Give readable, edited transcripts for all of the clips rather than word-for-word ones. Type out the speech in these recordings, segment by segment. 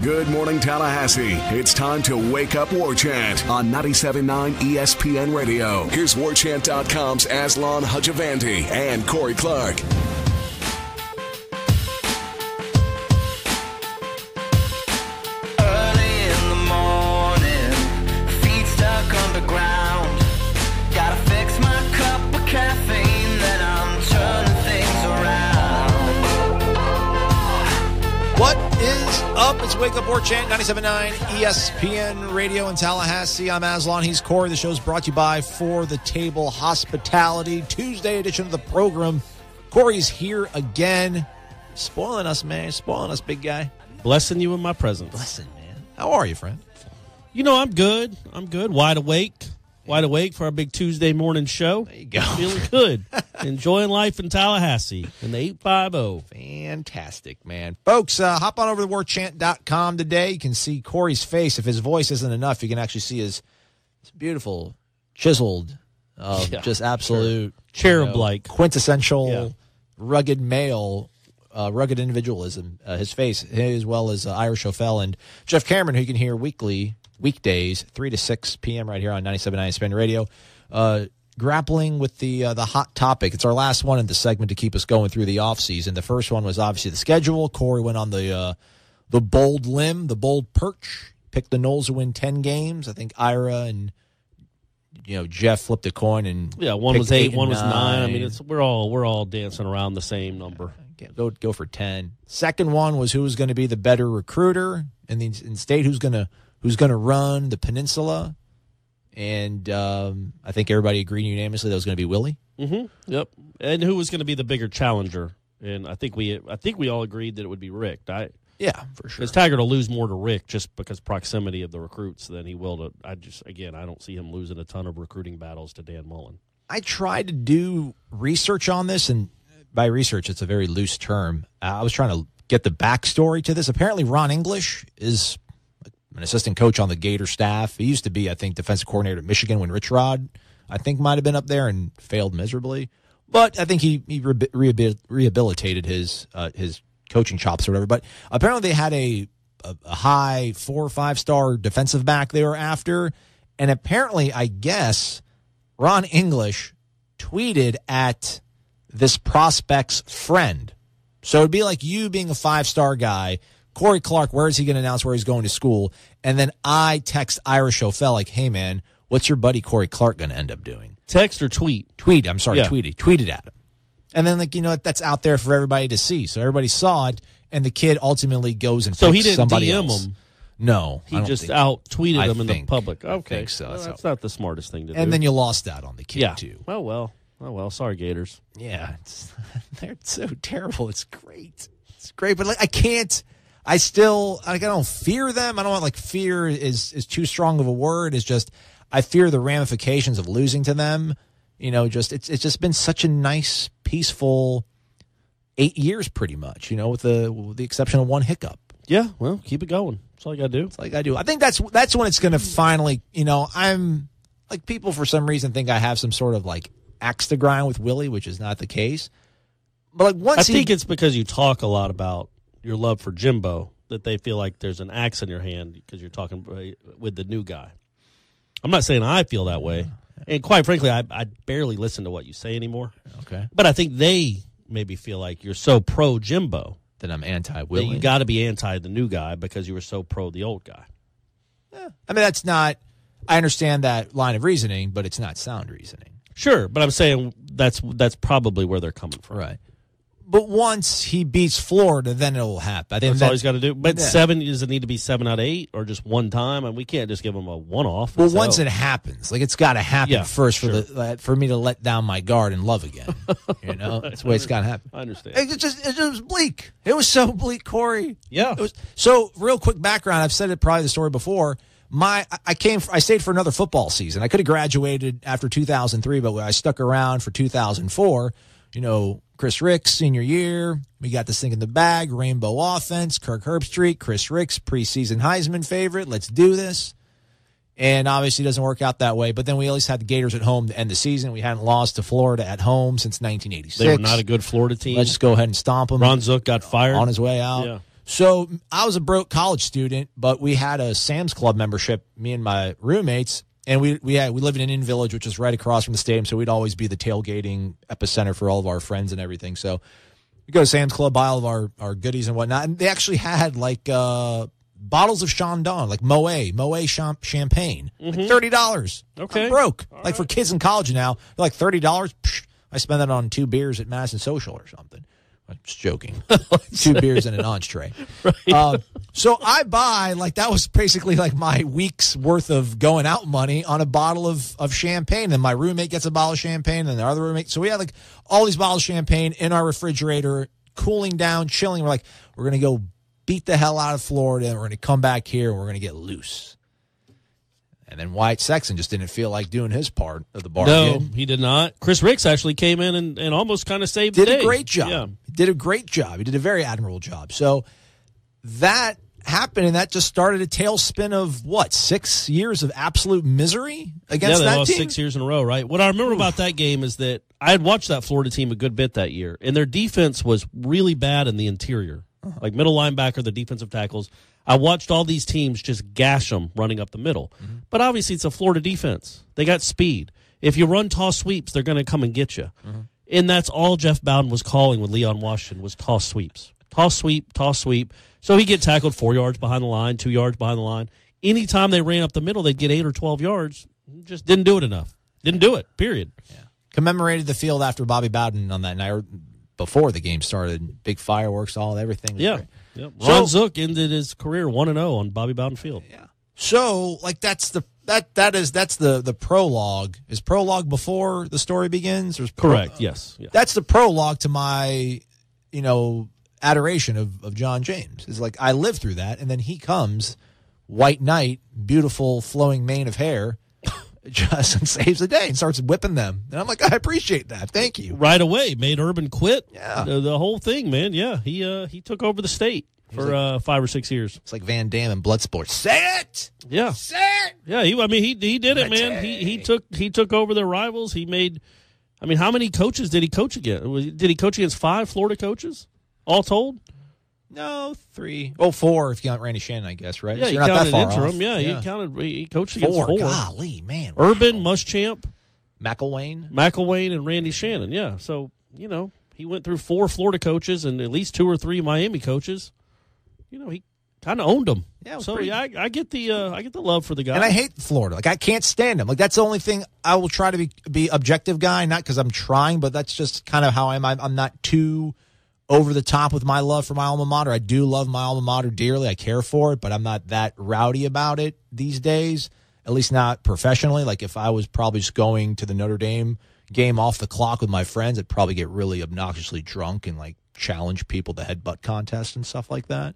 Good morning, Tallahassee. It's time to wake up War Chant on 97.9 ESPN Radio. Here's WarChant.com's Aslan Hajavandi and Corey Clark. Early in the morning, feet stuck underground. Gotta fix my cup of caffeine, then I'm turning things around. What is up? It's Wake Up War Chant, 97.9 ESPN Radio in Tallahassee. I'm Aslan. He's Corey. The show's brought to you by For the Table Hospitality. Tuesday edition of the program. Corey's here again. Spoiling us, man. Spoiling us, big guy. Blessing you in my presence. Blessing, man. How are you, friend? You know, I'm good. Wide awake. Wide awake for our big Tuesday morning show. There you go. Feeling good. Enjoying life in Tallahassee in the 850. Fantastic, man. Folks, hop on over to warchant.com today. You can see Corey's face. If his voice isn't enough, you can actually see his beautiful, chiseled, just absolute cherub-like, quintessential, rugged male, rugged individualism. His face, as well as Irish O'Fell and Jeff Cameron, who you can hear weekdays, 3 to 6 p.m. right here on 97.9 ESPN Radio, grappling with the hot topic. It's our last one in the segment to keep us going through the offseason. The first one was obviously the schedule. Corey went on the bold limb, the bold perch, picked the Noles to win 10 games. I think Ira and Jeff flipped a coin and one was 8, one was 9. I mean, we're all dancing around the same number. Go for 10. Second one was who was going to be the better recruiter in state, who's going to run the peninsula, and I think everybody agreed unanimously that was going to be Willie. Mm-hmm. Yep. And who was going to be the bigger challenger? And I think we all agreed that it would be Rick. Yeah, for sure. Because Taggart will lose more to Rick just because proximity of the recruits than he will to. I don't see him losing a ton of recruiting battles to Dan Mullen. I tried to do research on this, and by research, it's a very loose term. I was trying to get the backstory to this. Apparently, Ron English is an assistant coach on the Gator staff. He used to be, I think, defensive coordinator at Michigan when Rich Rod, I think, might have been up there and failed miserably. But I think he rehabilitated his coaching chops or whatever. But apparently they had a high 4 or 5 star defensive back they were after. And apparently, I guess, Ron English tweeted at this prospect's friend. So it'd be like you being a 5-star guy. Corey Clark, where is he going to announce where he's going to school? And then I text Irish O'Fell like, hey, man, what's your buddy Corey Clark going to end up doing? Text or tweet? Tweeted at him. And then, that's out there for everybody to see. So everybody saw it, and the kid ultimately goes and picks somebody else. So he didn't DM him? No. He just out-tweeted him in the public. Okay. I think so. Well, that's not the smartest thing to do. And then you lost out on the kid, too. Oh, well. Sorry, Gators. Yeah. They're so terrible. It's great. But, I can't. I don't fear them. I don't want, fear is too strong of a word. It's just I fear the ramifications of losing to them. It's just been such a nice, peaceful 8 years pretty much, with the exception of one hiccup. Yeah, well, keep it going. That's all you got to do. I think that's when it's going to finally, I'm people for some reason think I have some sort of axe to grind with Willie, which is not the case. But I think it's because you talk a lot about your love for Jimbo that they feel like there's an axe in your hand because you're talking with the new guy. I'm not saying I feel that way. And quite frankly, I barely listen to what you say anymore. Okay. But I think they maybe feel like you're so pro Jimbo that I'm anti-Willie. You got to be anti the new guy because you were so pro the old guy. Yeah. I mean, that's not – I understand that line of reasoning, but it's not sound reasoning. Sure, but I'm saying that's probably where they're coming from. Right. But once he beats Florida, then it will happen. That's all he's got to do. But 7, does it need to be 7 out of 8 or just one time? And we can't just give him a one-off. Well, once it happens, it's got to happen first for me to let down my guard and love again. That's the way it's got to happen. I understand. It was bleak. It was so bleak, Corey. Yeah. So, real quick background. I've said it probably the story before. I stayed for another football season. I could have graduated after 2003, but I stuck around for 2004. Chris Ricks, senior year. We got this thing in the bag. Rainbow offense. Kirk Herbstreit. Chris Ricks, preseason Heisman favorite. Let's do this. And obviously it doesn't work out that way. But then we at least had the Gators at home to end the season. We hadn't lost to Florida at home since 1986. They were not a good Florida team. Let's just go ahead and stomp them. Ron Zook got fired. On his way out. Yeah. So I was a broke college student, but we had a Sam's Club membership, me and my roommates, and we lived in an Inn Village, which is right across from the stadium, so we'd always be the tailgating epicenter for all of our friends and everything. So we go to Sam's Club, buy all of our goodies and whatnot, and they actually had like bottles of Chandon, like Moet champagne, like $30. Okay. I'm broke. All like right. for kids in college now, they're like $30. Psh, I spend that on 2 beers at Madison Social or something. I'm just joking. 2 beers and an entree. Right. So I buy, like, that was basically like my week's worth of going out money on a bottle of champagne. And my roommate gets a bottle of champagne and the other roommate. So we had like all these bottles of champagne in our refrigerator, cooling down, chilling. We're like, we're going to go beat the hell out of Florida and we're going to come back here and we're going to get loose. And then Wyatt Sexton just didn't feel like doing his part of the bargain. No, he did not. Chris Ricks actually came in and almost kind of saved the day. Did a great job. Yeah. He did a great job. He did a very admirable job. So that happened, and that just started a tailspin of, 6 years of absolute misery against they that lost team? 6 years in a row, right? What I remember about that game is that I had watched that Florida team a good bit that year, and their defense was really bad in the interior, like middle linebacker, the defensive tackles. I watched all these teams just gash them running up the middle. But obviously it's a Florida defense. They got speed. If you run toss sweeps, they're going to come and get you. And that's all Jeff Bowden was calling with Leon Washington was toss sweeps. Toss sweep, toss sweep. So he'd get tackled 4 yards behind the line, 2 yards behind the line. Anytime they ran up the middle, they'd get 8 or 12 yards. Just didn't do it enough. Didn't do it, period. Yeah. Commemorated the field after Bobby Bowden on that night, or before the game started. Big fireworks, everything. Was great. Yep. Ron Zook ended his career 1-0 on Bobby Bowden Field. Yeah. So, like, that's the prologue. Is prologue before the story begins? Or is Correct. Yes. Yeah. That's the prologue to my, adoration of John James. It's like I lived through that, and then he comes, white knight, beautiful flowing mane of hair, just and saves the day and starts whipping them. And I'm like, I appreciate that. Thank you. Right away, made Urban quit. Yeah. The whole thing, man. Yeah, he took over the state for 5 or 6 years. It's like Van Damme in Bloodsport. Say it. Yeah. Say it. Yeah. He did it, man. He took over their rivals. He made. I mean, how many coaches did he coach against? Did he coach against 5 Florida coaches, all told? No, 3. Well, 4 if you count Randy Shannon, I guess, right? Yeah, so he you're not counted that far interim. off. Yeah, he coached against 4. Golly, man. Urban, Muschamp, McElwain, and Randy Shannon. Yeah, so he went through 4 Florida coaches and at least 2 or 3 Miami coaches. He kind of owned them. Yeah, so I get the love for the guy. And I hate Florida. Like, I can't stand him. Like, that's the only thing I will try to be objective guy, not because I'm trying, but that's just kind of how I am. I'm not too over the top with my love for my alma mater. I do love my alma mater dearly. I care for it, but I'm not that rowdy about it these days, at least not professionally. Like, if I was probably just going to the Notre Dame game off the clock with my friends, I'd probably get really obnoxiously drunk and, like, challenge people to headbutt contests and stuff like that.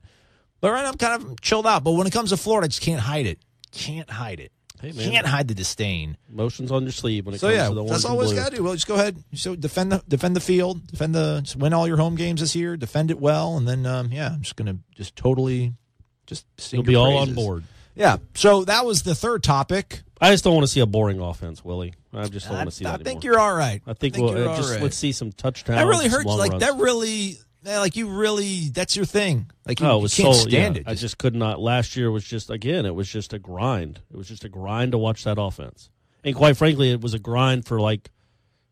But right now, I'm kind of chilled out. But when it comes to Florida, I just can't hide it. Can't hide it. Hey, man. Can't hide the disdain. Emotions on your sleeve when it So comes yeah, to the orange that's and all we blue. got to do. Well, just go ahead. So defend the field, just win all your home games this year, defend it well, and then I'm just gonna totally sing You'll be your all praises. on board. Yeah. So that was the third topic. I just don't want to see a boring offense, Willie. I just don't want to see that I anymore. think you're all right. I think you're we'll all right. let's see some touchdowns. That really some hurts. long Like runs. that really. Man, like you really. That's your thing. Like you, Oh, it you was can't so stand yeah, it. I just could not. Last year was just it was just a grind. It was just a grind to watch that offense. And quite frankly, it was a grind for like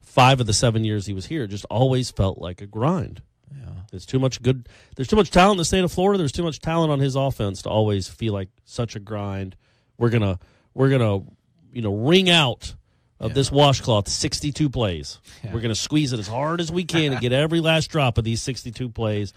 5 of the 7 years he was here. It just always felt like a grind. Yeah. There's too much talent in the state of Florida. There's too much talent on his offense to always feel like such a grind. We're gonna wring out of this washcloth 62 plays. Yeah. We're gonna squeeze it as hard as we can and get every last drop of these 62 plays.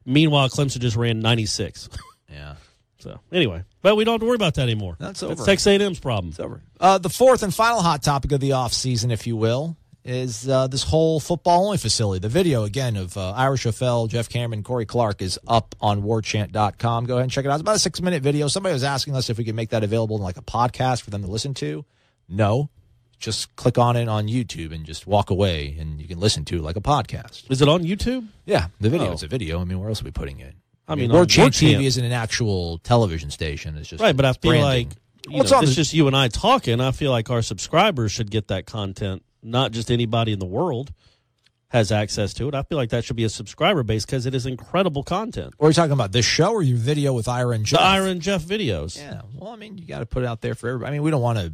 Meanwhile, Clemson just ran 96. Yeah. So anyway, but we don't have to worry about that anymore. That's over. That's Texas A&M's problem. It's over. The fourth and final hot topic of the offseason, if you will, is this whole football-only facility. The video, again, of Irish O'Fell, Jeff Cameron, Corey Clark is up on warchant.com. Go ahead and check it out. It's about a 6-minute video. Somebody was asking us if we could make that available in like a podcast for them to listen to. No. Just click on it on YouTube and just walk away, and you can listen to it like a podcast. Is it on YouTube? Yeah, the video Oh. is a video. I mean, where else are we putting it? I mean, War Chant Warchant. TV isn't an actual television station. It's just Right, but I it's feel branding. like It's on it's the- just you and I talking. I feel like our subscribers should get that content, not just anybody in the world. has access to it. I feel like that should be a subscriber base because it is incredible content. Or are you talking about this show or your video with Ira and Jeff? The Ira and Jeff videos. Yeah. Well, I mean, you got to put it out there for everybody. I mean, we don't want to,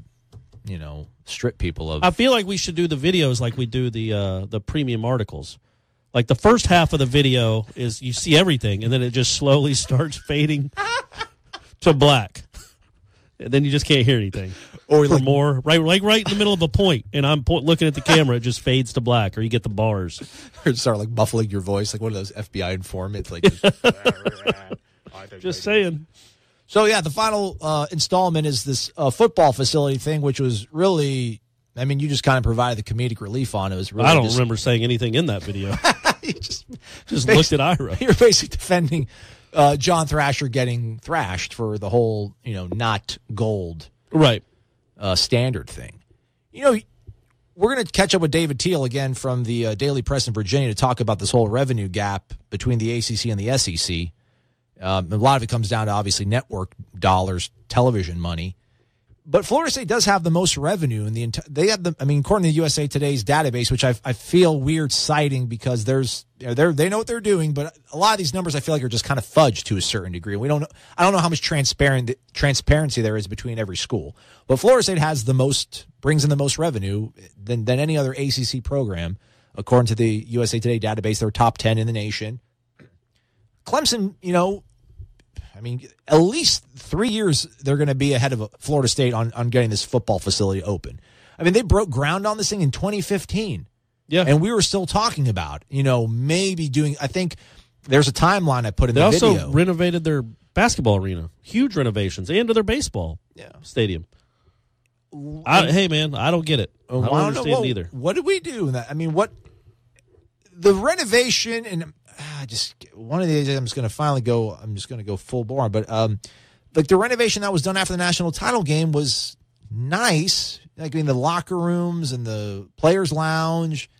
strip people of. I feel like we should do the videos like we do the premium articles. Like the first half of the video is you see everything, and then it just slowly starts fading to black. And then you just can't hear anything. Or for more, right in the middle of a point, and I'm looking at the camera, it just fades to black, or you get the bars. Or start like muffling your voice, like one of those FBI informants. Like, just saying. So yeah, the final installment is this football facility thing, which was really, I mean, you just kind of provided the comedic relief on it. It was really I don't remember saying anything in that video. You just looked at Ira. You're basically defending John Thrasher getting thrashed for the whole, not gold right standard thing. We're going to catch up with David Teel again from the Daily Press in Virginia to talk about this whole revenue gap between the ACC and the SEC. A lot of it comes down to, obviously, network dollars, television money. But Florida State does have the most revenue in the they have according to USA Today's database, which I feel weird citing because they know what they're doing, but a lot of these numbers I feel like are just kind of fudged to a certain degree. I don't know how much transparency there is between every school. But Florida State brings in the most revenue than any other ACC program, according to the USA Today database. They're top 10 in the nation. Clemson, at least 3 years they're going to be ahead of Florida State on getting this football facility open. I mean, they broke ground on this thing in 2015. Yeah. And we were still talking about, maybe doing, I think there's a timeline I put in the video. They also renovated their basketball arena. Huge renovations. And to their baseball stadium. Hey, man, I don't get it. I don't understand either. What did we do? The renovation, and just one of these days I'm just going to go full bore. But the renovation that was done after the national title game was nice. Like the locker rooms and the players' lounge,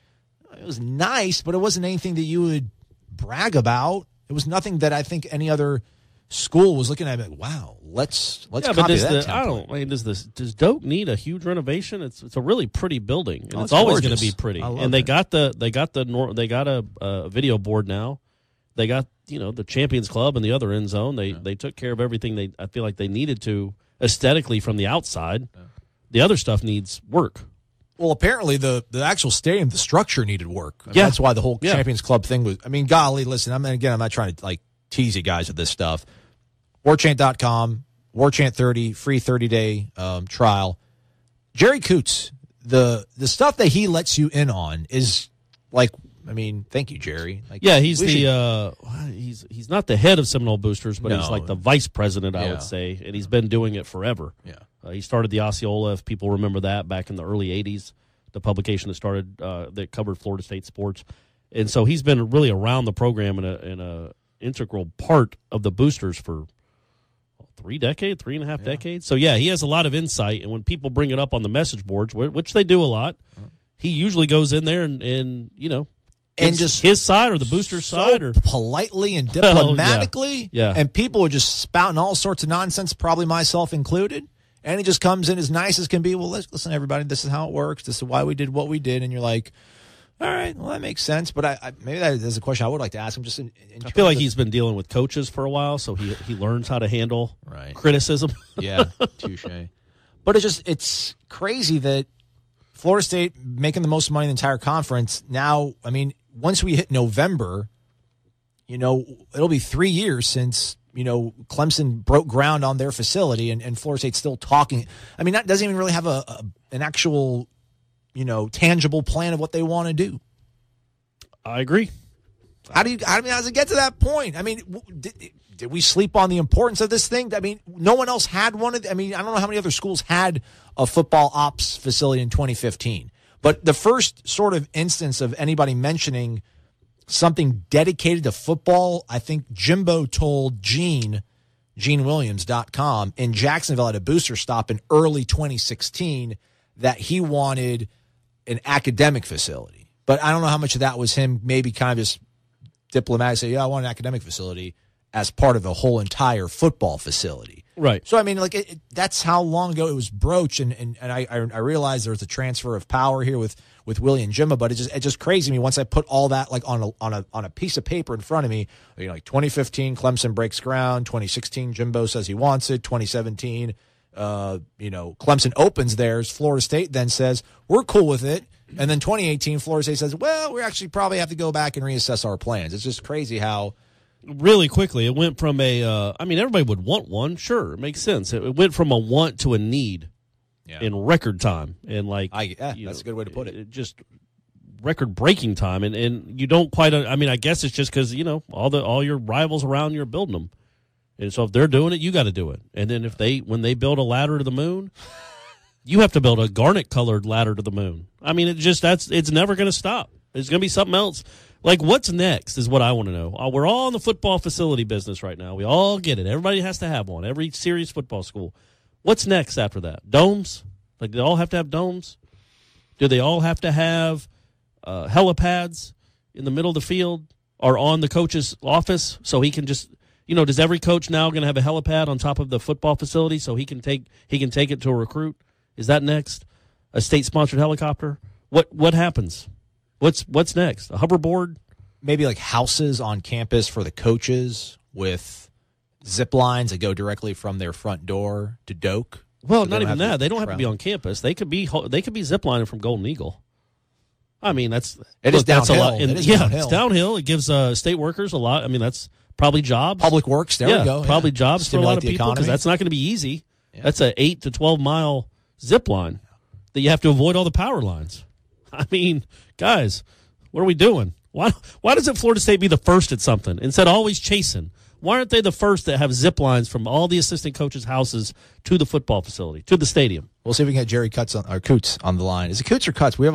it was nice, but it wasn't anything that you would brag about. It was nothing that I think any other school was looking at. Like, wow, let's copy that template. Does Doak need a huge renovation? It's a really pretty building, and it's always going to be pretty. And they got a video board now. They got the Champions Club in the other end zone. They took care of everything I feel like they needed to aesthetically from the outside. Yeah. The other stuff needs work. Well, apparently the actual stadium, the structure needed work. That's why the whole Champions Club thing was. Golly, listen. I'm not trying to tease you guys with this stuff. Warchant.com, Warchant 30, free 30-day trial. Jerry Coots, the stuff that he lets you in on is thank you, Jerry. He's he's not the head of Seminole Boosters, but he's like the vice president, I would say, and he's been doing it forever. Yeah. He started the Osceola, if people remember that, back in the early 80s, the publication that started that covered Florida State sports. And so he's been really around the program in a integral part of the Boosters for 3.5 decades. So, he has a lot of insight. And when people bring it up on the message boards, which they do a lot, he usually goes in there and just his side or the Boosters' side. Or politely and diplomatically. And people are just spouting all sorts of nonsense, probably myself included. And he just comes in as nice as can be. Well, listen, everybody, this is how it works. This is why we did what we did. And you're like, all right, well, that makes sense. But maybe that is a question I would like to ask him. I feel like he's been dealing with coaches for a while, so he learns how to handle criticism. Yeah, touche. But it's crazy that Florida State making the most money in the entire conference. Now, once we hit November, it'll be 3 years since Clemson broke ground on their facility, and Florida State's still talking. That doesn't even really have an actual, tangible plan of what they want to do. I agree. How does it get to that point? Did we sleep on the importance of this thing? No one else had one. I don't know how many other schools had a football ops facility in 2015. But the first sort of instance of anybody mentioning something dedicated to football, I think Jimbo told GeneWilliams.com in Jacksonville at a booster stop in early 2016 that he wanted an academic facility. But I don't know how much of that was him maybe kind of just diplomatic say, I want an academic facility as part of the whole entire football facility. Right. So, I mean, like, that's how long ago it was broached, and I realized there was a transfer of power here with Willie and Jimbo, but it's just crazy to me once I put all that, like, on a piece of paper in front of me. You know, like 2015, Clemson breaks ground. 2016, Jimbo says he wants it. 2017, Clemson opens theirs. Florida State then says, we're cool with it. And then 2018, Florida State says, well, we actually probably have to go back and reassess our plans. It's just crazy how really quickly it went from everybody would want one. Sure, it makes sense. It went from a want to a need in record time. And that's a good way to put it. Just record-breaking time. And you don't quite, I guess it's just because, all your rivals around you are building them. And so if they're doing it, you got to do it. And then when they build a ladder to the moon, you have to build a garnet-colored ladder to the moon. I mean, it's never going to stop. It's going to be something else. Like, what's next is what I want to know. We're all in the football facility business right now. We all get it. Everybody has to have one. Every serious football school. What's next after that? Domes? Like, do they all have to have domes? Do they all have to have helipads in the middle of the field or on the coach's office so he can just, does every coach now going to have a helipad on top of the football facility so he can take it to a recruit? Is that next? A state-sponsored helicopter? What happens? What's next? A hoverboard? Maybe like houses on campus for the coaches with zip lines that go directly from their front door to Doak. Well, not even that. They don't have to be on campus. They could be ziplining from Golden Eagle. I mean, is downhill. That's a lot. Downhill. It's downhill. It gives state workers a lot. I mean, that's probably jobs. Public Works. There we go. Probably jobs for a lot of people because that's not going to be easy. Yeah. That's a 8 to 12 mile zip line that you have to avoid all the power lines. I mean, guys, what are we doing? Why doesn't Florida State be the first at something instead of always chasing? Why aren't they the first that have zip lines from all the assistant coaches' houses to the football facility, to the stadium? We'll see if we can get Jerry Coots on the line. Is it Coots or Cuts? We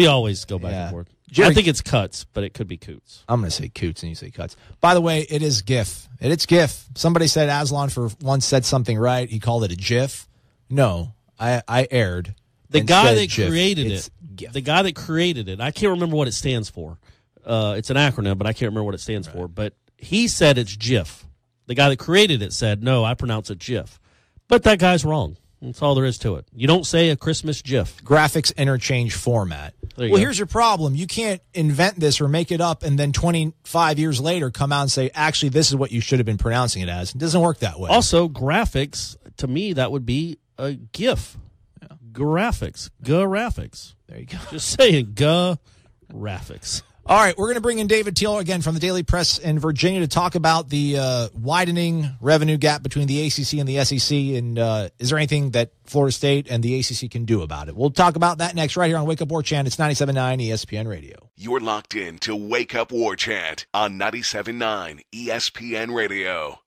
always go back and forth. I think it's Cuts, but it could be Coots. I'm going to say Coots and you say Cuts. By the way, it is GIF. It's GIF. Somebody said Aslan for once said something right. He called it a GIF. No, I erred. The guy that created it. The guy that created it. I can't remember what it stands for. It's an acronym, but I can't remember what it stands for. But he said it's GIF. The guy that created it said, no, I pronounce it GIF. But that guy's wrong. That's all there is to it. You don't say a Christmas GIF. Graphics interchange format. Here's your problem. You can't invent this or make it up and then 25 years later come out and say, actually, this is what you should have been pronouncing it as. It doesn't work that way. Also, graphics, to me, that would be a GIF. Yeah. Graphics. Graphics. There you go. Just saying, graphics. All right, we're going to bring in David Teel again from the Daily Press in Virginia to talk about the widening revenue gap between the ACC and the SEC, and is there anything that Florida State and the ACC can do about it? We'll talk about that next right here on Wake Up War Chant. It's 97.9 ESPN Radio. You're locked in to Wake Up War Chant on 97.9 ESPN Radio.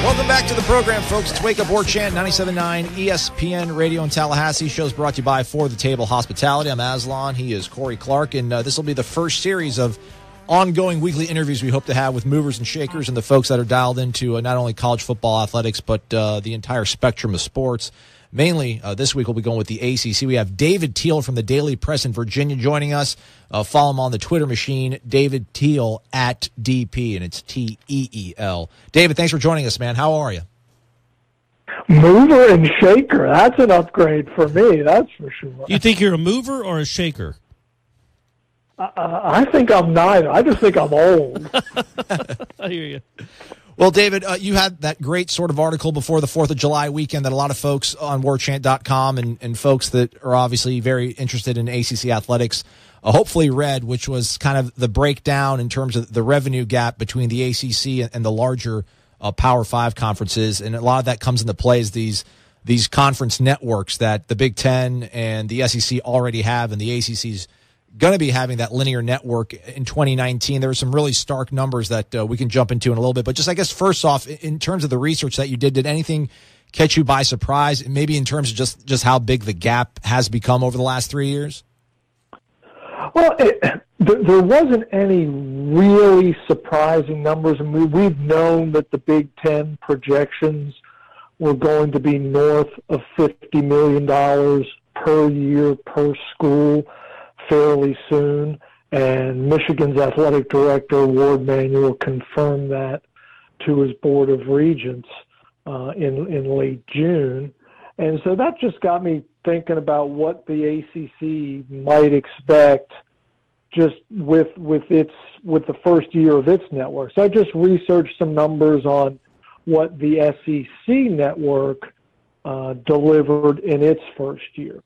Welcome back to the program, folks. It's Wake Up War Chant, 97.9 ESPN Radio in Tallahassee. Show's brought to you by For the Table Hospitality. I'm Aslan. He is Corey Clark, and this will be the first series of ongoing weekly interviews we hope to have with movers and shakers and the folks that are dialed into not only college football athletics, but the entire spectrum of sports. Mainly, this week we'll be going with the ACC. We have David Teel from the Daily Press in Virginia joining us. Follow him on the Twitter machine, David Teel at DP, and it's Teel. David, thanks for joining us, man. How are you? Mover and shaker. That's an upgrade for me, that's for sure. You think you're a mover or a shaker? I think I'm neither. I just think I'm old. I hear you. Well, David, you had that great sort of article before the 4th of July weekend that a lot of folks on warchant.com and folks that are obviously very interested in ACC athletics hopefully read, which was kind of the breakdown in terms of the revenue gap between the ACC and the larger Power 5 conferences. And a lot of that comes into play as these conference networks that the Big Ten and the SEC already have, and the ACC's going to be having that linear network in 2019. There are some really stark numbers that we can jump into in a little bit. But just, I guess, first off, in terms of the research that you did anything catch you by surprise? Maybe in terms of just how big the gap has become over the last 3 years? Well, there wasn't any really surprising numbers. I mean, we've known that the Big Ten projections were going to be north of $50 million per year per school fairly soon, And Michigan's athletic director, Ward Manuel, confirmed that to his board of regents in late June. And so that just got me thinking about what the ACC might expect just with the first year of its network. So I just researched some numbers on what the SEC network delivered in its first year.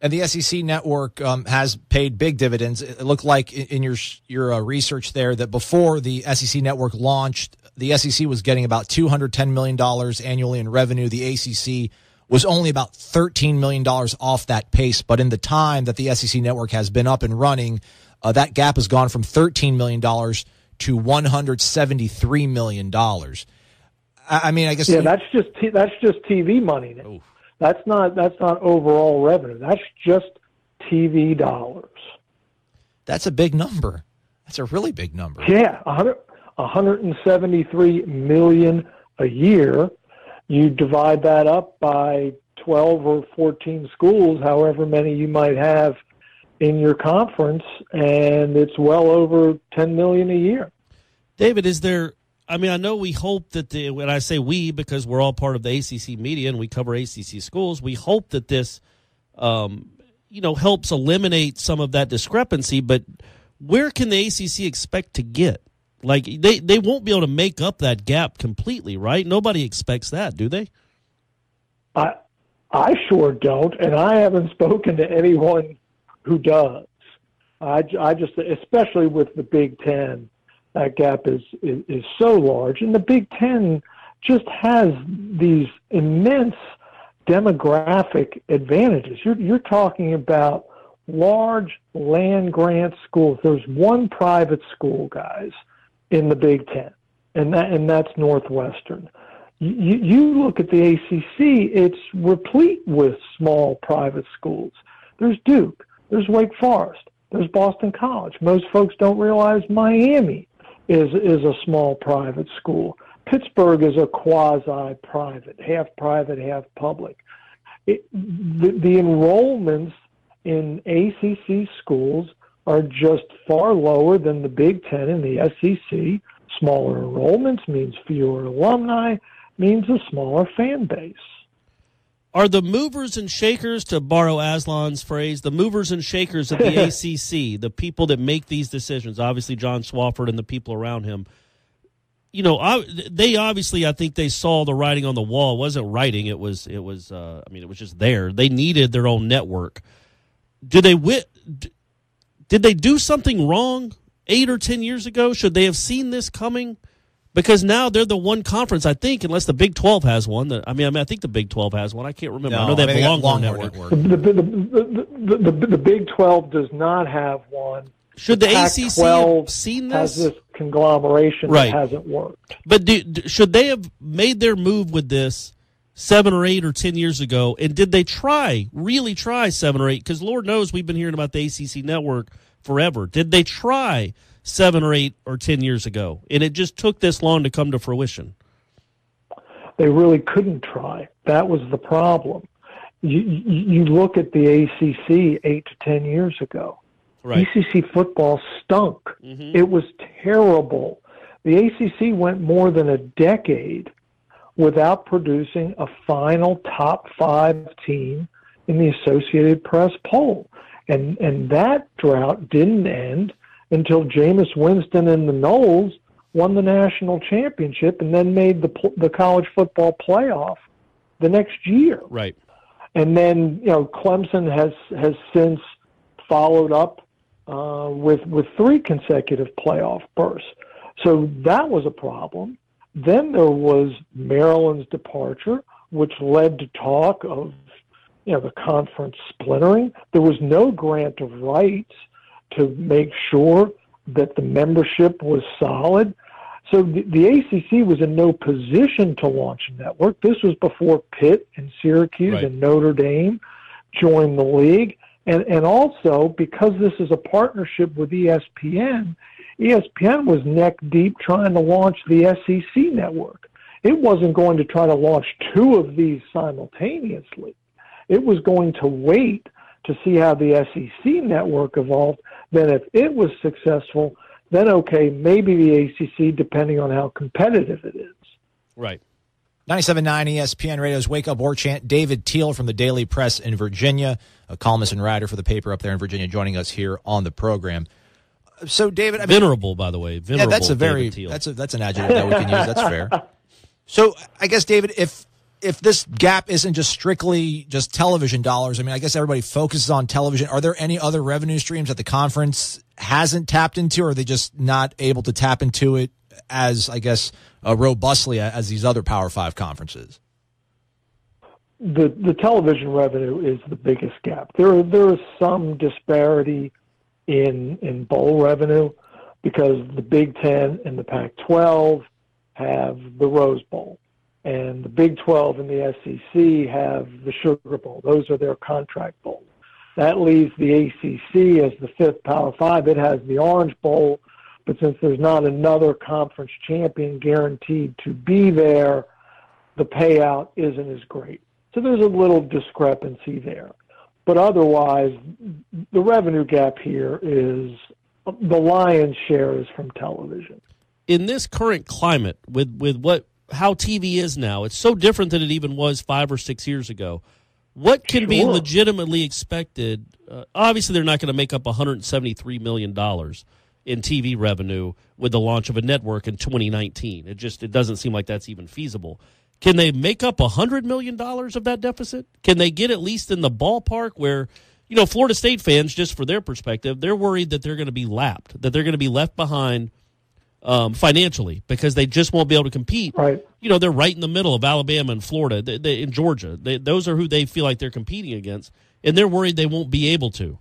And the SEC network has paid big dividends. It looked like in your research there that before the SEC network launched, the SEC was getting about $210 million annually in revenue. The ACC was only about $13 million off that pace. But in the time that the SEC network has been up and running, that gap has gone from $13 million to $173 million. I mean, I guess that's just TV money now. Oof. That's not overall revenue. That's just TV dollars. That's a big number. That's a really big number. Yeah, $173 million a year. You divide that up by 12 or 14 schools, however many you might have in your conference, and it's well over $10 million a year. David, is there? I mean, I know we hope that when I say we, because we're all part of the ACC media and we cover ACC schools, we hope that this, helps eliminate some of that discrepancy. But where can the ACC expect to get? Like, they won't be able to make up that gap completely, right? Nobody expects that, do they? I sure don't, and I haven't spoken to anyone who does. I just, especially with the Big Ten, that gap is so large, and the Big Ten just has these immense demographic advantages. You're talking about large land grant schools. There's one private school, guys, in the Big Ten, and that's Northwestern. You look at the ACC; it's replete with small private schools. There's Duke, there's Wake Forest, there's Boston College. Most folks don't realize Miami is a small private school. Pittsburgh is a quasi-private, half private, half public. The enrollments in ACC schools are just far lower than the Big Ten and the SEC. Smaller enrollments means fewer alumni, means a smaller fan base. Are the movers and shakers, to borrow Aslan's phrase, the movers and shakers of the ACC, the people that make these decisions, obviously John Swofford and the people around him, they obviously, I think they saw the writing on the wall. It wasn't writing. It was just there. They needed their own network. Did they do something wrong 8 or 10 years ago? Should they have seen this coming? Because now they're the one conference, I think, unless the Big 12 has one. I think the Big 12 has one. I can't remember. I know they have a Longhorn network. The Big 12 does not have one. Should the ACC have seen this? Has this conglomeration that hasn't worked. But should they have made their move with this 7 or 8 or 10 years ago? And did they really try 7 or 8? Because Lord knows we've been hearing about the ACC network forever. Did they try 7 or 8 or 10 years ago, and it just took this long to come to fruition? They really couldn't try. That was the problem. You look at the ACC 8 to 10 years ago. Right. ACC football stunk. Mm-hmm. It was terrible. The ACC went more than a decade without producing a final top 5 team in the Associated Press poll. And that drought didn't end until Jameis Winston and the Noles won the national championship and then made the college football playoff the next year. Right. And then, Clemson has since followed up with 3 consecutive playoff bursts. So that was a problem. Then there was Maryland's departure, which led to talk of, the conference splintering. There was no grant of rights to make sure that the membership was solid. So the ACC was in no position to launch a network. This was before Pitt and Syracuse and Notre Dame joined the league. And also, because this is a partnership with ESPN was neck deep trying to launch the SEC network. It wasn't going to try to launch 2 of these simultaneously. It was going to wait to see how the SEC network evolved. Then if it was successful, then okay, maybe the ACC, depending on how competitive it is. Right. 97.9 ESPN Radio's Wake Up War Chant. David Teel from the Daily Press in Virginia, a columnist and writer for the paper up there in Virginia, joining us here on the program. So, David, Venerable, by the way. Venerable. Yeah, that's an adjective that we can use. That's fair. So, I guess, David, if this gap isn't just strictly just television dollars, I mean, I guess everybody focuses on television. Are there any other revenue streams that the conference hasn't tapped into, or are they just not able to tap into it as, I guess, robustly as these other Power 5 conferences? The television revenue is the biggest gap. There is some disparity in bowl revenue because the Big Ten and the Pac-12 have the Rose Bowl, and the Big 12 and the SEC have the Sugar Bowl. Those are their contract bowls. That leaves the ACC as the fifth Power 5. It has the Orange Bowl, but since there's not another conference champion guaranteed to be there, the payout isn't as great. So there's a little discrepancy there. But otherwise, the revenue gap here is the lion's share is from television. In this current climate, with how TV is now, it's so different than it even was 5 or 6 years ago. What can be legitimately expected? Obviously, they're not going to make up $173 million in TV revenue with the launch of a network in 2019. It doesn't seem like that's even feasible. Can they make up $100 million of that deficit? Can they get at least in the ballpark where, Florida State fans, just for their perspective, they're worried that they're going to be lapped, that they're going to be left behind financially because they just won't be able to compete. Right. They're right in the middle of Alabama and Florida, in Georgia. Those are who they feel like they're competing against, and they're worried they won't be able to.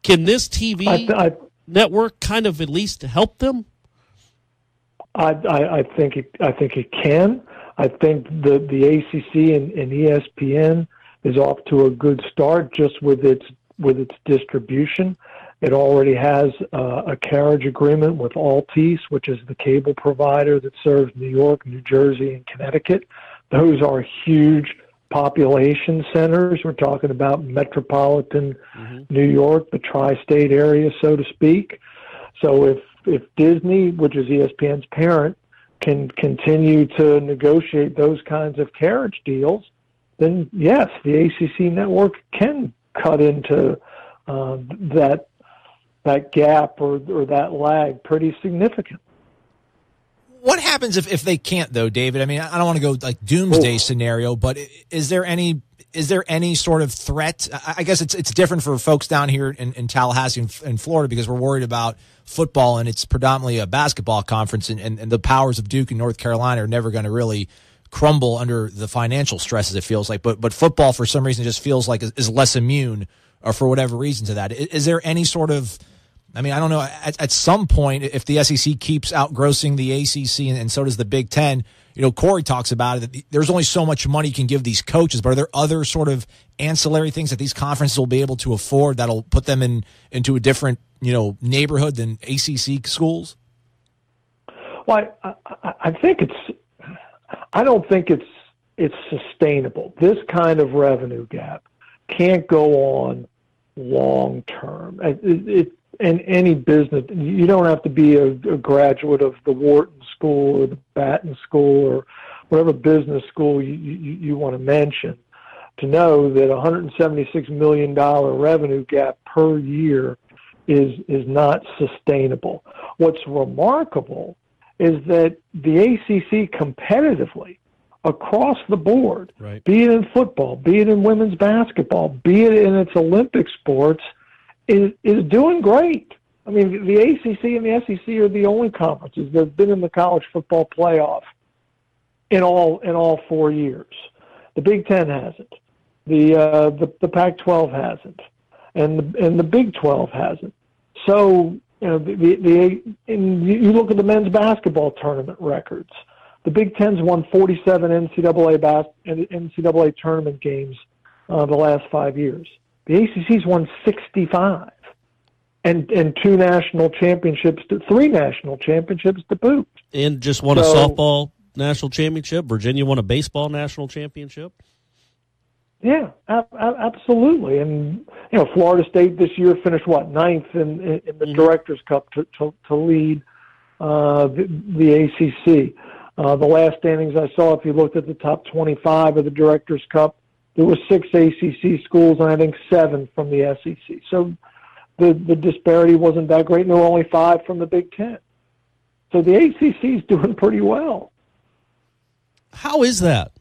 Can this TV network kind of at least help them? I think it can. I think the ACC and ESPN is off to a good start just with its distribution. It already has a carriage agreement with Altice, which is the cable provider that serves New York, New Jersey, and Connecticut. Those are huge population centers. We're talking about metropolitan New York, the tri-state area, so to speak. So if Disney, which is ESPN's parent, can continue to negotiate those kinds of carriage deals, then yes, the ACC network can cut into that gap or that lag pretty significant. What happens if they can't, though, David? I mean, I don't want to go like doomsday scenario, but is there any sort of threat? I guess it's different for folks down here in Tallahassee and Florida because we're worried about football and it's predominantly a basketball conference and the powers of Duke and North Carolina are never going to really crumble under the financial stresses, it feels like. But football, for some reason, just feels like is less immune or for whatever reason to that. Is there any sort of, I mean, I don't know, at some point, if the SEC keeps outgrossing the ACC and so does the Big Ten, Corey talks about it, that there's only so much money you can give these coaches, but are there other sort of ancillary things that these conferences will be able to afford that'll put them into a different, neighborhood than ACC schools? Well, I don't think it's sustainable. This kind of revenue gap can't go on long term. In any business, you don't have to be a graduate of the Wharton School or the Batten School or whatever business school you want to mention to know that $176 million revenue gap per year is not sustainable. What's remarkable is that the ACC competitively across the board, right, be it in football, be it in women's basketball, be it in its Olympic sports, is doing great. I mean, the ACC and the SEC are the only conferences that have been in the college football playoff in all 4 years. The Big Ten hasn't. The Pac-12 hasn't, and the Big 12 hasn't. So you look at the men's basketball tournament records. The Big Ten's won 47 NCAA tournament games the last 5 years. The ACC's won 65 and 3 national championships to boot. And just won a softball national championship. Virginia won a baseball national championship. Yeah, absolutely. And, Florida State this year finished, ninth in the Directors' Cup to lead the ACC. The last standings I saw, if you looked at the top 25 of the Directors' Cup, there were 6 ACC schools and I think 7 from the SEC. So the disparity wasn't that great, and there were only 5 from the Big Ten. So the ACC is doing pretty well. How is that?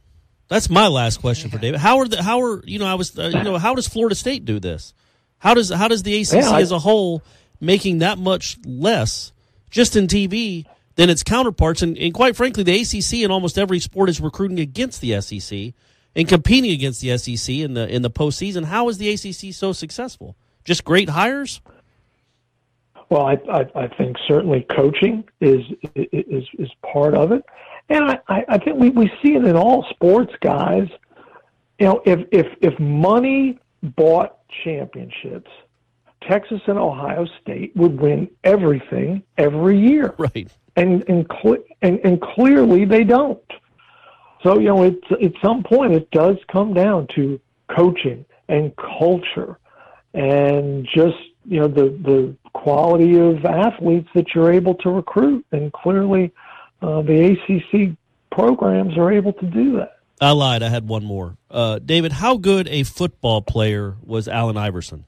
That's my last question for David. How does Florida State do this? How does the ACC as a whole making that much less just in TV than its counterparts? And quite frankly, the ACC in almost every sport is recruiting against the SEC and competing against the SEC in the postseason. How is the ACC so successful? Just great hires? Well, I think certainly coaching is part of it. And I think we see it in all sports, guys. If money bought championships, Texas and Ohio State would win everything every year. Right. And clearly they don't. So, at some point it does come down to coaching and culture and just, the quality of athletes that you're able to recruit. And clearly the ACC programs are able to do that. I lied. I had one more. David, how good a football player was Allen Iverson?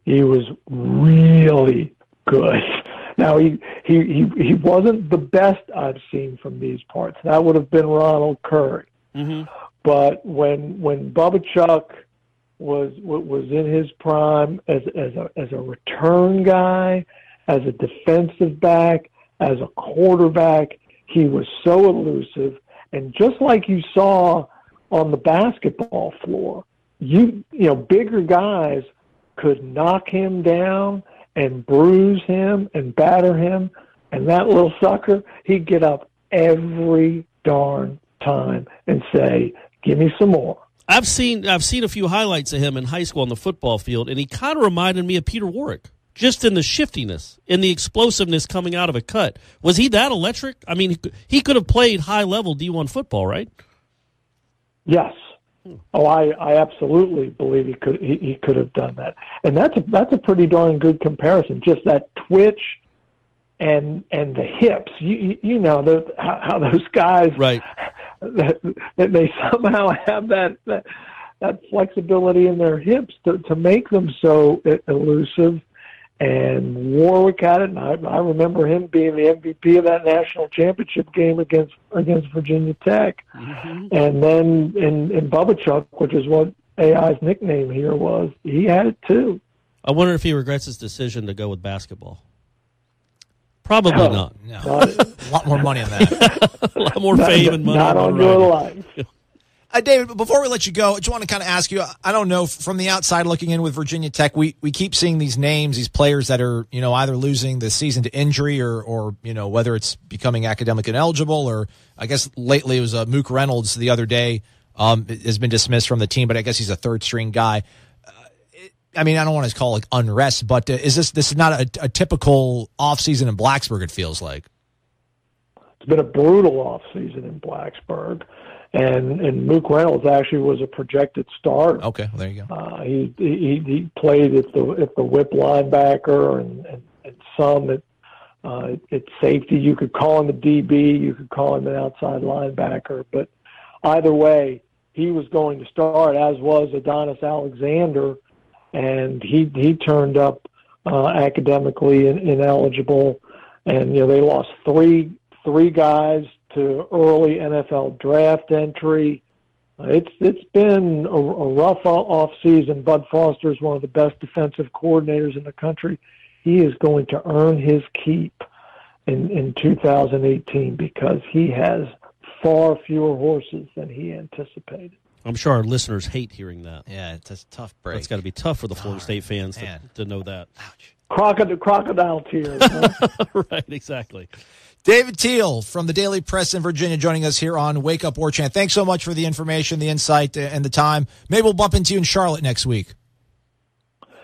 He was really good. Now, he wasn't the best I've seen from these parts. That would have been Ronald Curry. Mm-hmm. But when Bubba Chuck was in his prime as a return guy, as a defensive back, as a quarterback, he was so elusive. And just like you saw on the basketball floor, bigger guys could knock him down and bruise him and batter him. And that little sucker, he'd get up every darn time and say, give me some more. I've seen a few highlights of him in high school on the football field, and he kind of reminded me of Peter Warwick, just in the shiftiness, in the explosiveness coming out of a cut. Was he that electric? I mean, he could have played high-level D1 football, right? Yes. Oh, I absolutely believe he could have done that, and that's a pretty darn good comparison. Just that twitch and the hips. You know how those guys right. that they somehow have that flexibility in their hips to make them so elusive. And Warwick had it, and I remember him being the MVP of that national championship game against Virginia Tech. Mm-hmm. And then in Bubba Chuck, which is what AI's nickname here was, he had it too. I wonder if he regrets his decision to go with basketball. Probably not. No. A lot more money on that. A lot more fame and money. Not on your life. David, before we let you go, I just want to kind of ask you, I don't know, from the outside looking in with Virginia Tech, we keep seeing these names, these players that are, either losing the season to injury or whether it's becoming academic ineligible, or I guess lately it was Mook Reynolds the other day has been dismissed from the team, but I guess he's a third string guy. I don't want to call it unrest, but this is not a typical offseason in Blacksburg, it feels like. It's been a brutal offseason in Blacksburg. And Mook Reynolds actually was a projected starter. Okay, well, there you go. He played at the whip linebacker and some at safety. You could call him a DB, you could call him an outside linebacker, but either way, he was going to start, as was Adonis Alexander, and he turned up academically ineligible, and they lost three guys to early NFL draft entry. It's been a rough off season. Bud Foster is one of the best defensive coordinators in the country. He is going to earn his keep in 2018 because he has far fewer horses than he anticipated. I'm sure our listeners hate hearing that. Yeah, it's a tough break. It's got to be tough for the Florida State fans to know that. Ouch. Crocodile tears. Huh? Right, exactly. David Teel from the Daily Press in Virginia joining us here on Wake Up War Chant. Thanks so much for the information, the insight, and the time. Maybe we'll bump into you in Charlotte next week.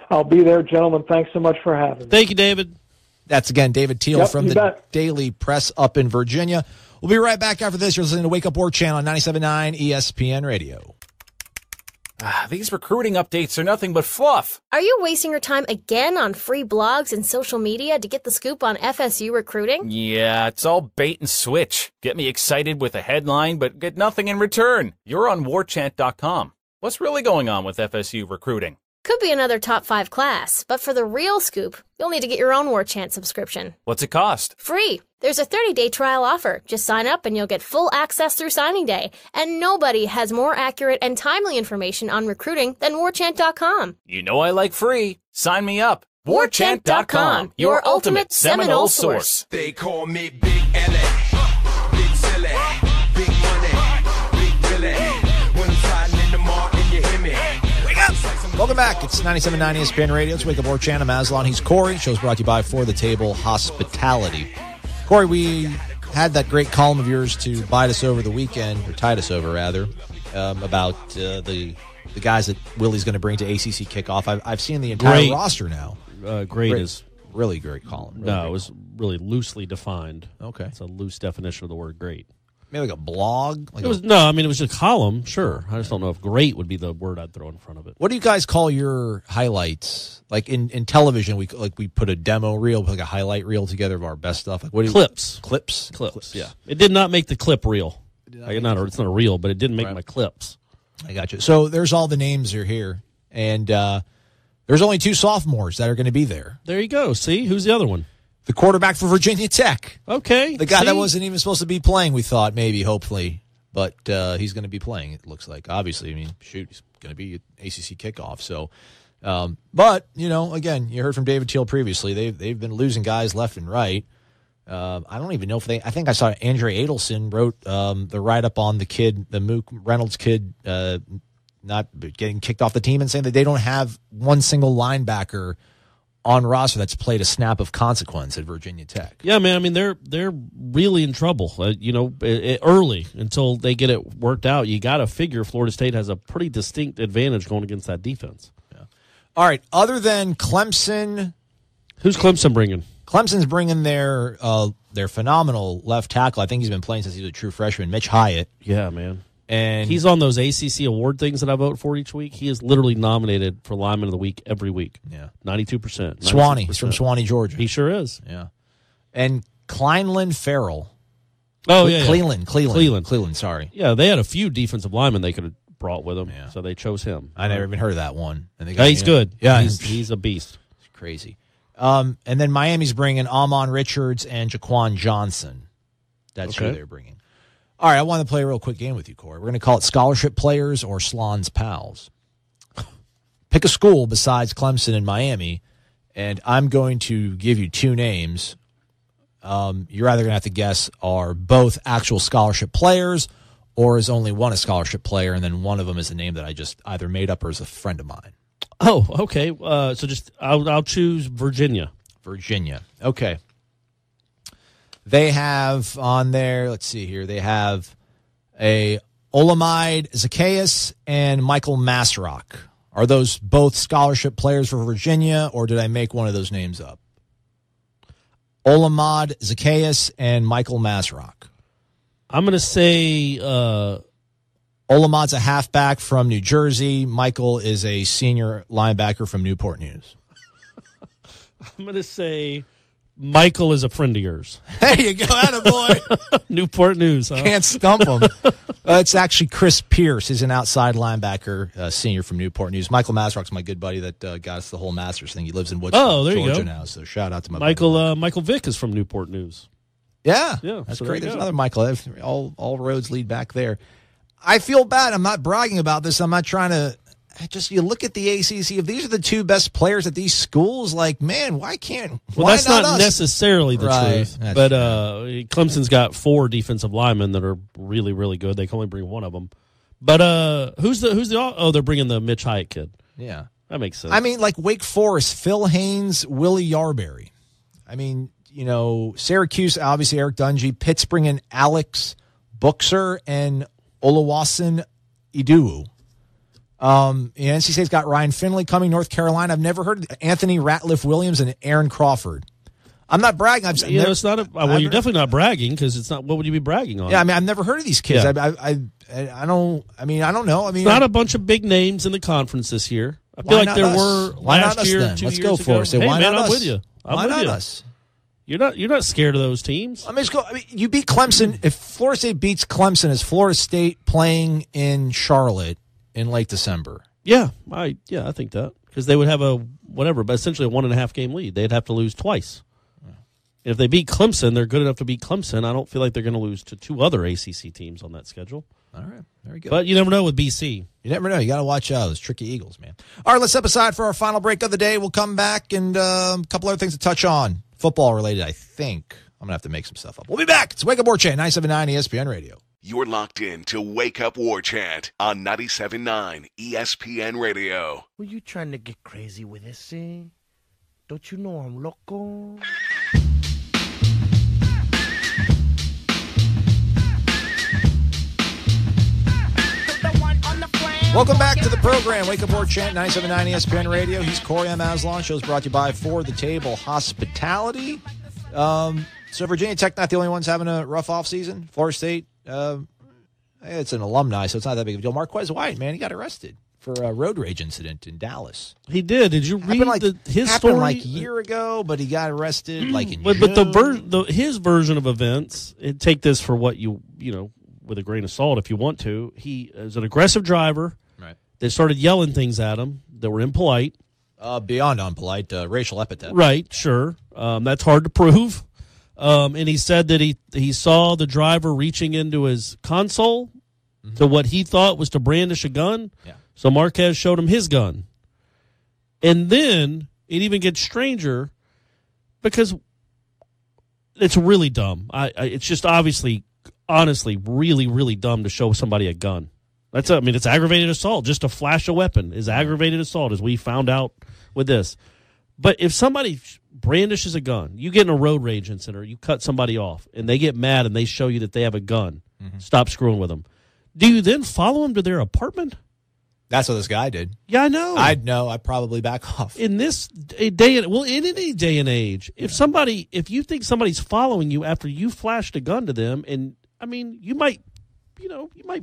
I'll be there, gentlemen. Thanks so much for having me. Thank you, David. That's, again, David Teel from the Daily Press up in Virginia. We'll be right back after this. You're listening to Wake Up War Channel on 97.9 ESPN Radio. These recruiting updates are nothing but fluff. Are you wasting your time again on free blogs and social media to get the scoop on FSU recruiting? Yeah, it's all bait and switch. Get me excited with a headline, but get nothing in return. You're on warchant.com. What's really going on with FSU recruiting? Could be another top 5 class, but for the real scoop, you'll need to get your own War Chant subscription. What's it cost? Free. There's a 30-day trial offer. Just sign up and you'll get full access through signing day. And nobody has more accurate and timely information on recruiting than warchant.com. You know I like free. Sign me up. warchant.com, your ultimate Seminole source. They call me Big L.A., Big Silly, Big Money, Big Billy. When I'm riding in the mall and you hear me. Welcome back. It's 97.9 ESPN Radio. It's Wake Up War Channel. I'm Aslan. He's Corey. Show's brought to you by For the Table Hospitality. Corey, we had that great column of yours to bite us over the weekend, or tide us over, rather, about the guys that Willie's going to bring to ACC kickoff. I've seen the entire roster now. Great is really great column. Really no, great. it was really loosely defined. Okay. It's a loose definition of the word great. Maybe like a blog? Like It was just a column, sure. I just don't know if great would be the word I'd throw in front of it. What do you guys call your highlights? Like in television, we put a demo reel, like a highlight reel together of our best stuff. Like what do you, Clips. Clips. Yeah. It did not make the clip reel. It's not a reel, but it didn't make my clips. I got you. So there's all the names are here, and there's only 2 sophomores that are going to be there. There you go. See? Who's the other one? The quarterback for Virginia Tech. Okay. The guy that wasn't even supposed to be playing, we thought, maybe, hopefully. But he's going to be playing, it looks like. Obviously, I mean, shoot, he's going to be at ACC kickoff. So, but, again, you heard from David Teel previously. They've been losing guys left and right. I don't even know if I think I saw Andre Adelson wrote the write-up on the kid, the Mook Reynolds kid, not getting kicked off the team and saying that they don't have one single linebacker on roster that's played a snap of consequence at Virginia Tech. Yeah, man. I mean, they're really in trouble. Early until they get it worked out. You got to figure Florida State has a pretty distinct advantage going against that defense. Yeah. All right. Other than Clemson, who's Clemson bringing? Clemson's bringing their phenomenal left tackle. I think he's been playing since he was a true freshman, Mitch Hyatt. Yeah, man. And he's on those ACC award things that I vote for each week. He is literally nominated for Lineman of the Week every week. Yeah. 92%. Swanee. He's from Swanee, Georgia. He sure is. Yeah. And Kleinland Farrell. Oh, yeah. Cleveland, sorry. Yeah, they had a few defensive linemen they could have brought with them, so they chose him. I never even heard of that one. And he's good. Yeah. He's a beast. It's crazy. And then Miami's bringing Amon Richards and Jaquan Johnson. That's who they're bringing. All right, I want to play a real quick game with you, Corey. We're going to call it Scholarship Players or Slan's Pals. Pick a school besides Clemson and Miami, and I'm going to give you 2 names. You're either going to have to guess are both actual scholarship players or is only one a scholarship player, and then one of them is a name that I just either made up or is a friend of mine. Oh, okay. So I'll choose Virginia. Virginia. Okay. They have on there, let's see here, they have a Olamide Zacchaeus and Michael Masrock. Are those both scholarship players for Virginia, or did I make one of those names up? Olamide Zacchaeus and Michael Masrock. I'm going to say Olamide's a halfback from New Jersey. Michael is a senior linebacker from Newport News. I'm going to say Michael is a friend of yours. There you go, attaboy. Newport News, huh? Can't stump him. It's actually Chris Pierce. He's an outside linebacker, senior from Newport News. Michael Masrock's my good buddy that got us the whole Masters thing. He lives in Woodstock, Georgia now, so shout out to my buddy. Michael Vick is from Newport News. Yeah, that's great. There's another Michael. All roads lead back there. I feel bad. I'm not bragging about this. I'm not trying to. You look at the ACC. If these are the 2 best players at these schools, like, man, why can't? Well, that's not us? necessarily the truth. That's but Clemson's got 4 defensive linemen that are really, really good. They can only bring one of them. But who's the? Oh, they're bringing the Mitch Hyatt kid. Yeah, that makes sense. I mean, like Wake Forest, Phil Haynes, Willie Yarberry. I mean, Syracuse, obviously Eric Dungy. Pitt's bringing Alex Buxer and Oluwaseun Idowu. NC State's got Ryan Finley coming. North Carolina, I've never heard of Anthony Ratliff Williams and Aaron Crawford. I'm not bragging. It's not a. Well, you're definitely not bragging because it's not. What would you be bragging on? Yeah, I mean, I've never heard of these kids. Yeah. I don't. I mean, I don't know. I mean, it's not a bunch of big names in the conference this year. I feel like there were last year, 2 Let's years go for ago. it. Hey, why man, not I'm us? with you. Why not us? You're not scared of those teams. I mean, you beat Clemson. If Florida State beats Clemson, is Florida State playing in Charlotte in late December? Yeah, I think that because they would have but essentially a 1.5 game lead. They'd have to lose twice. If they beat Clemson, they're good enough to beat Clemson. I don't feel like they're going to lose to 2 other ACC teams on that schedule. All right, very good. But you never know with BC. You never know. You got to watch out. Those tricky Eagles, man. All right, let's step aside for our final break of the day. We'll come back and a couple other things to touch on. Football related, I think. I'm going to have to make some stuff up. We'll be back. It's Wake Up War Chant, 97.9 ESPN Radio. You're locked in to Wake Up War Chant on 97.9 ESPN Radio. Were you trying to get crazy with this, eh? Don't you know I'm loco? Welcome back to the program. Wake Up War Chant, 97.9 ESPN Radio. He's Corey. I'm Aslan. Show's brought to you by For the Table Hospitality. So Virginia Tech not the only ones having a rough offseason. Florida State, it's an alumni, so it's not that big of a deal. Marquez White, man, he got arrested for a road rage incident in Dallas. He did. Did you read his story? Happened like a year ago, but he got arrested like in But his version of events, take this for what you with a grain of salt if you want to. He is an aggressive driver. Right. They started yelling things at him that were impolite. Beyond unpolite, racial epithet. Right, sure. That's hard to prove. And he said that he saw the driver reaching into his console to what he thought was to brandish a gun. Yeah. So Marquez showed him his gun. And then it even gets stranger because it's really dumb. It's just honestly, really, really dumb to show somebody a gun. It's aggravated assault. Just to flash a weapon is aggravated assault, as we found out with this. But if somebody brandishes a gun, you get in a road rage incident, or you cut somebody off, and they get mad and they show you that they have a gun, stop screwing with them. Do you then follow them to their apartment? That's what this guy did. Yeah, I know. I'd probably back off. In this day, in any day and age, if you think somebody's following you after you flashed a gun to them, and you might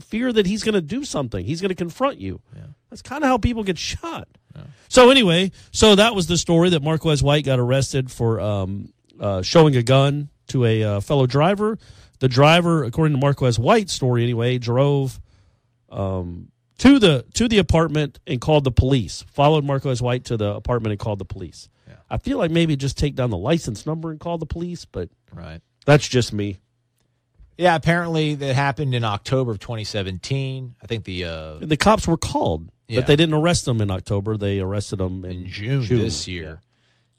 fear that he's going to do something. He's going to confront you. Yeah. That's kind of how people get shot. Yeah. So anyway, that was the story that Marquez White got arrested for showing a gun to a fellow driver. The driver, according to Marquez White's story anyway, drove to the apartment and called the police. Followed Marquez White to the apartment and called the police. Yeah. I feel like maybe just take down the license number and call the police, but that's just me. Yeah, apparently that happened in October of 2017. I think the cops were called, but they didn't arrest them in October. They arrested them in June this year.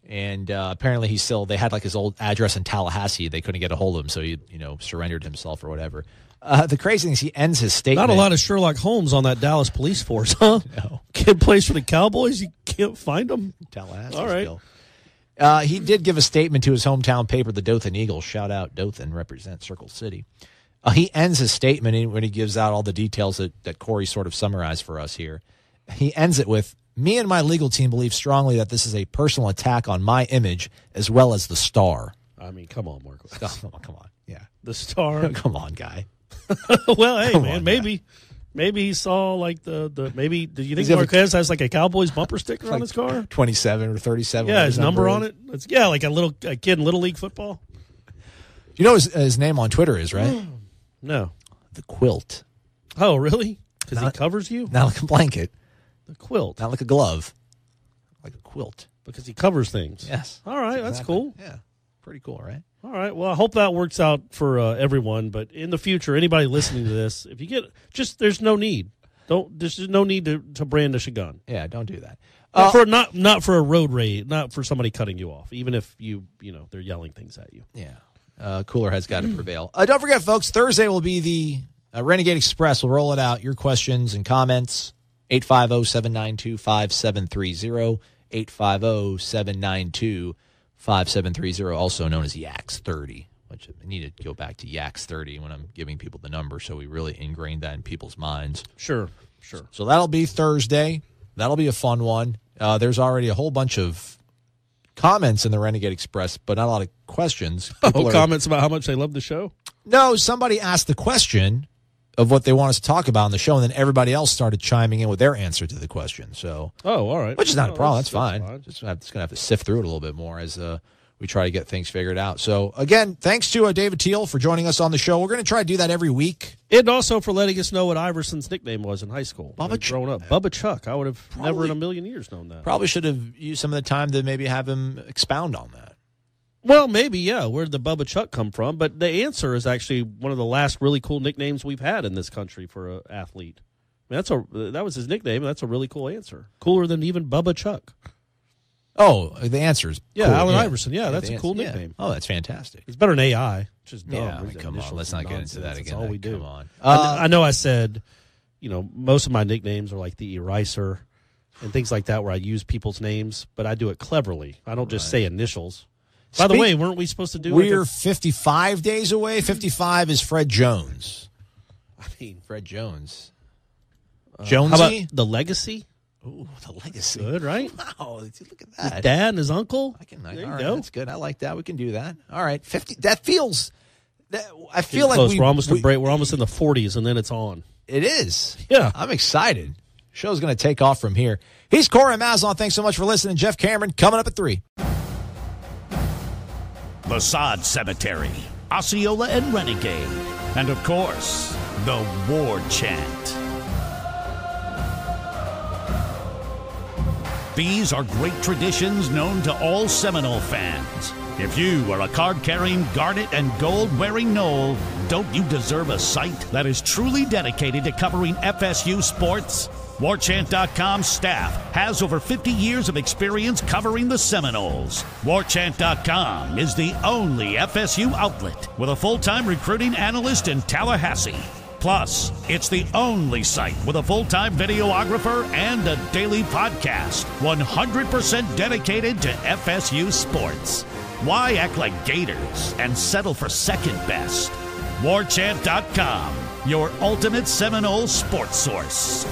Yeah. And apparently they had like his old address in Tallahassee. They couldn't get a hold of him, so he surrendered himself or whatever. The crazy thing is he ends his statement. Not a lot of Sherlock Holmes on that Dallas police force, huh? No. Kid plays for the Cowboys. You can't find them. Tallahassee. All right. Still. He did give a statement to his hometown paper, the Dothan Eagle. Shout out Dothan, represent Circle City. He ends his statement when he gives out all the details that Corey sort of summarized for us here. He ends it with, "Me and my legal team believe strongly that this is a personal attack on my image as well as the Star." Come on, Marco. Come on. Yeah. The Star. Come on, guy. Well, hey, man, maybe. Maybe he saw like maybe. Do you think Marquez has like a Cowboys bumper sticker on his car? 27 or 37. Yeah, his number on it. It's like a kid in Little League football. You know his name on Twitter is, right? No. The Quilt. Oh, really? Because he covers you? Not like a blanket. The Quilt. Not like a glove. Like a quilt. Because he covers things. Yes. All right, that's cool. Yeah. Pretty cool, right? All right. Well, I hope that works out for everyone. But in the future, anybody listening to this, if you get there's no need. There's no need to brandish a gun. Yeah, don't do that. Not for a road raid, not for somebody cutting you off, even if they're yelling things at you. Yeah. Cooler has got to prevail. Don't forget, folks, Thursday will be the Renegade Express. We'll roll it out. Your questions and comments, 850-792-5730, 850-792-5730, also known as Yaks 30, which I need to go back to Yaks 30 when I'm giving people the number so we really ingrain that in people's minds. Sure. So that'll be Thursday. That'll be a fun one. There's already a whole bunch of comments in the Renegade Express, but not a lot of questions. People comments about how much they love the show? No, somebody asked the question of what they want us to talk about on the show, and then everybody else started chiming in with their answer to the question. So, all right. Which is not a problem. That's fine. Just going to have to sift through it a little bit more as we try to get things figured out. So, again, thanks to David Teel for joining us on the show. We're going to try to do that every week. And also for letting us know what Iverson's nickname was in high school. Growing up. Bubba Chuck. I would have never in a million years known that. Probably should have used some of the time to maybe have him expound on that. Well, maybe, yeah. Where did the Bubba Chuck come from? But the answer is actually one of the last really cool nicknames we've had in this country for an athlete. I mean, that was his nickname, and that's a really cool answer. Cooler than even Bubba Chuck. Oh, the answer is cool. Allen Iverson. Yeah, Yeah, that's a cool nickname. Oh, that's fantastic. It's better than AI, which is dumb. Yeah, come on. Let's not get into that again. That's all we do. Come on. I know I said, most of my nicknames are like the Eraser and things like that where I use people's names, but I do it cleverly. I don't just say initials. By the way, weren't we supposed to do We're 55 days away. 55 is Fred Jones. I mean, Fred Jones. Jonesy? How about the Legacy? Ooh, the Legacy. Good, right? Wow, look at that. His dad and his uncle. There you go. That's good. I like that. We can do that. All right. 50. That feels. I feel like we're almost in the 40s, and then it's on. It is. Yeah. I'm excited. Show's going to take off from here. He's Corey Maslon. Thanks so much for listening. Jeff Cameron coming up at 3. The Sod Cemetery, Osceola and Renegade, and of course, the War Chant. These are great traditions known to all Seminole fans. If you are a card-carrying, garnet and gold-wearing Nole, don't you deserve a site that is truly dedicated to covering FSU sports? WarChant.com's staff has over 50 years of experience covering the Seminoles. WarChant.com is the only FSU outlet with a full-time recruiting analyst in Tallahassee. Plus, it's the only site with a full-time videographer and a daily podcast, 100% dedicated to FSU sports. Why act like Gators and settle for second best? WarChant.com, your ultimate Seminole sports source.